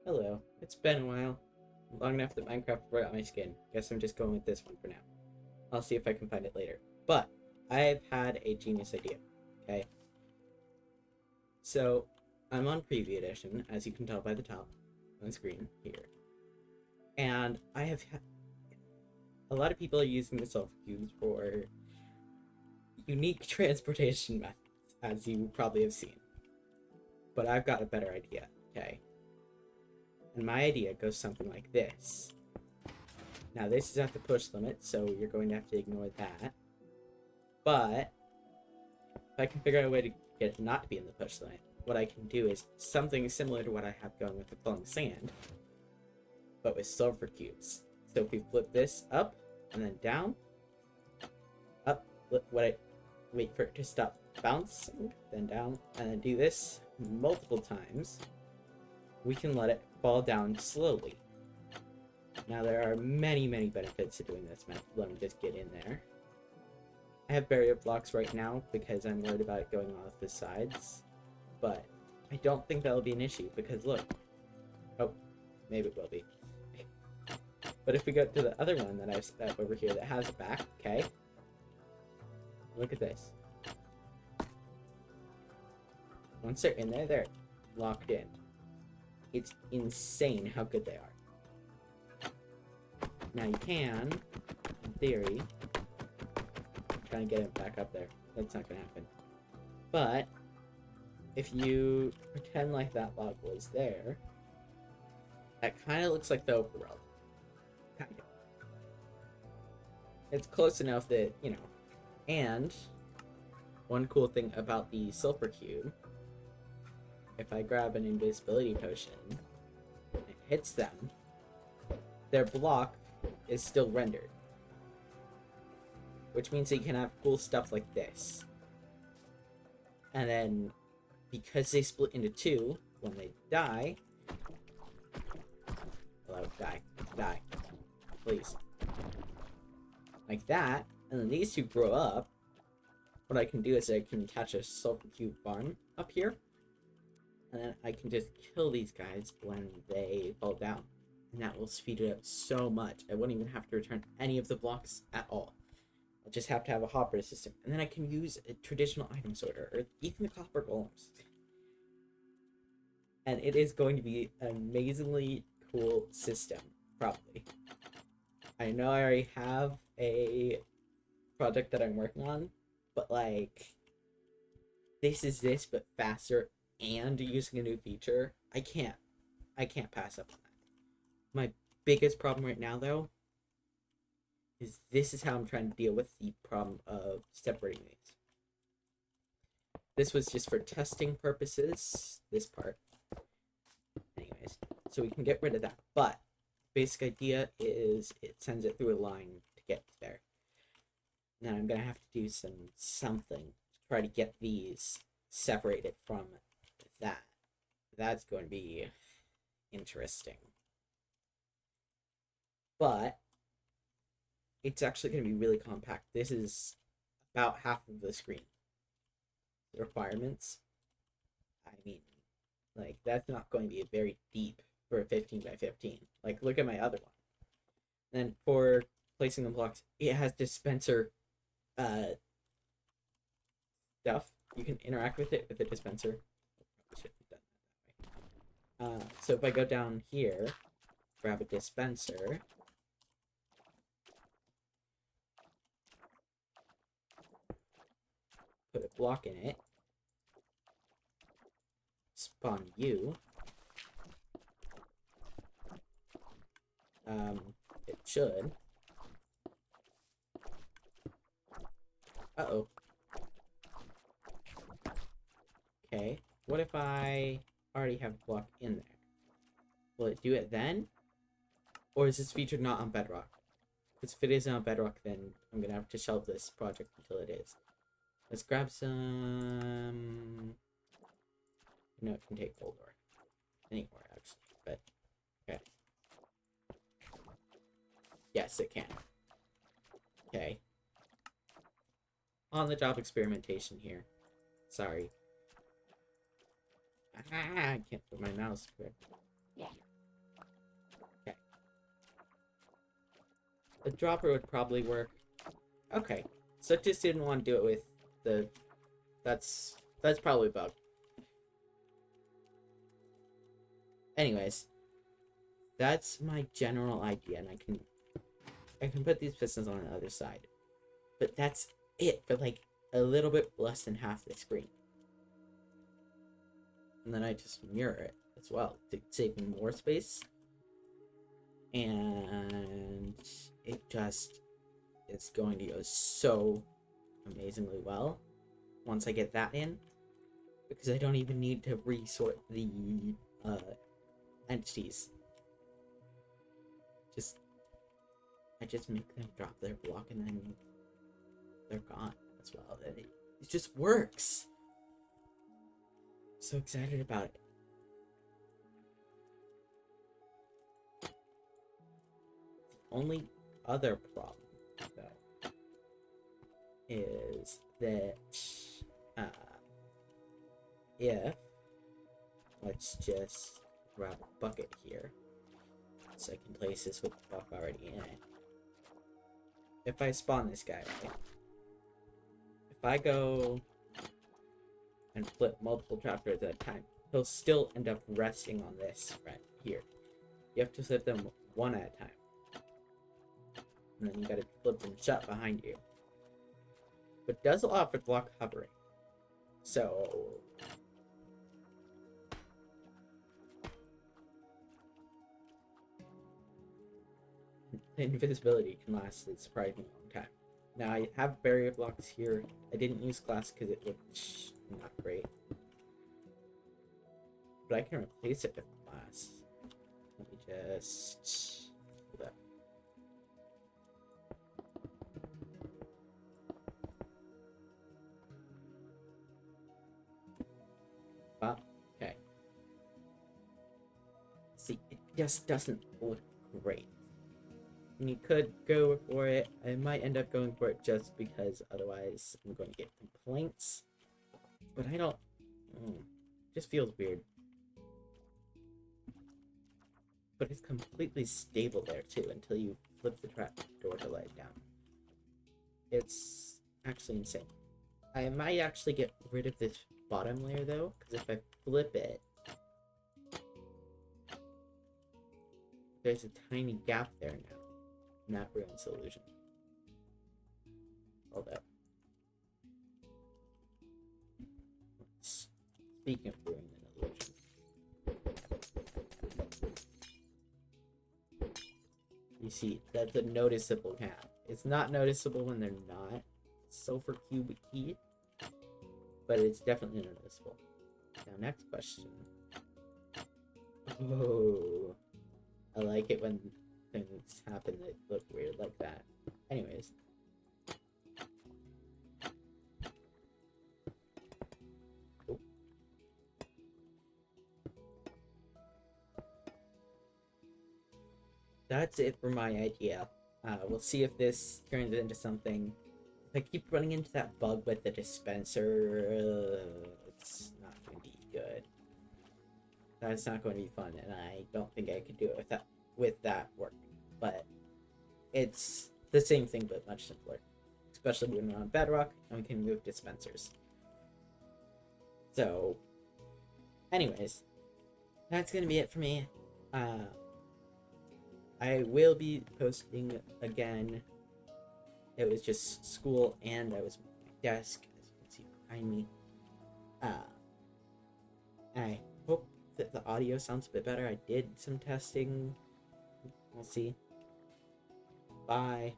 Hello. It's been a while. Long enough that Minecraft wrote on my skin. Guess I'm just going with this one for now. I'll see if I can find it later. But I've had a genius idea. Okay. So I'm on Preview Edition, as you can tell by the top on the screen here. And I have a lot of people are using the Sulfur Cubes for unique transportation methods, as you probably have seen. But I've got a better idea. Okay. And my idea goes something like this. Now this is at the push limit, so you're going to have to ignore that. But if I can figure out a way to get it not to be in the push limit, what I can do is something similar to what I have going with the flowing sand, but with sulfur cubes. So if we flip this up and then down, up, wait for it to stop bouncing, then down, and then do this multiple times, we can let it fall down slowly. Now there are many benefits to doing this method. Let me just get in there. I have barrier blocks right now because I'm worried about it going off the sides, but I don't think that'll be an issue because look. Oh, maybe it will be. But if we go to the other one that I've set up over here that has a back, okay? Look at this. Once they're in there, they're locked in. It's insane how good they are. Now you can, in theory, try and get it back up there. That's not gonna happen. But if you pretend like that block was there, that kind of looks like the overworld. Kind of. It's close enough that, you know. And one cool thing about the Sulfur Cube, if I grab an invisibility potion and it hits them, their block is still rendered. Which means they can have cool stuff like this. And then, because they split into two, when they die... Hello, die. Please. Like that, and then these two grow up, what I can do is I can attach a Sulfur Cube farm up here, and then I can just kill these guys when they fall down. And that will speed it up so much. I won't even have to return any of the blocks at all. I'll just have to have a hopper system. And then I can use a traditional item sorter, or even the copper golems. And it is going to be an amazingly cool system, probably. I know I already have a project that I'm working on, but like, this is this, but faster and using a new feature. I can't pass up on that. My biggest problem right now, though, is this is how I'm trying to deal with the problem of separating these. This was just for testing purposes, this part. Anyways, so we can get rid of that. But basic idea is it sends it through a line to get there. Now I'm going to have to do something to try to get these separated from that. That's going to be interesting. But it's actually going to be really compact. This is about half of the screen. The requirements, I mean, like, that's not going to be very deep for a 15 by 15. Like, look at my other one. Then for placing the blocks, it has dispenser stuff. You can interact with it with the dispenser. Should have done that way. So if I go down here, grab a dispenser, put a block in it, spawn you. It should. Uh-oh. Okay, what if I already have a block in there? Will it do it then? Or is this feature not on Bedrock? Because if it isn't on Bedrock, then I'm gonna have to shelve this project until it is. Let's grab some... No, it can take gold ore. Any ore, actually, but... Okay. Yes, it can. Okay. On the job experimentation here. Sorry. I can't put my mouse correct. A dropper would probably work. Okay, so just didn't want to do it with the... That's probably a bug. Anyways, that's my general idea, and I can put these pistons on the other side. But that's it for like a little bit less than half the screen. And then I just mirror it as well to save more space. And it just is going to go so amazingly well once I get that in, because I don't even need to resort the entities. I just make them drop their block and then they're gone as well. It just works. So excited about it. The only other problem though is that if let's just grab a bucket here so I can place this with the block already in it. If I spawn this guy, right? If I go and flip multiple trapdoors at a time, he'll still end up resting on this right here. You have to flip them one at a time. And then you gotta flip them shut behind you. But it does allow for block hovering. So the invisibility can last a surprisingly long time. Now I have barrier blocks here. I didn't use glass because it looked not great. But I can replace it with glass. Let me just do that. Okay. See, it just doesn't look great. And you could go for it. I might end up going for it just because otherwise I'm going to get complaints. But I don't... it just feels weird. But it's completely stable there too until you flip the trap door to let it down. It's actually insane. I might actually get rid of this bottom layer though, because if I flip it, there's a tiny gap there now. And that ruins the illusion. Hold up. Speaking of ruining an illusion. You see, that's a noticeable gap. It's not noticeable when they're not Sulfur Cube keyed, but it's definitely noticeable. Now, next question. Oh, I like it when things happen that look weird like that. Anyways. Oh. That's it for my idea. We'll see if this turns into something. If I keep running into that bug with the dispenser, it's not going to be good. That's not going to be fun, and I don't think I could do it with that working. But it's the same thing, but much simpler. Especially when we're on Bedrock, and we can move dispensers. So, anyways, that's going to be it for me. I will be posting again. It was just school, and I was at my desk, as you can see behind me. I hope that the audio sounds a bit better. I did some testing. We'll see. Bye.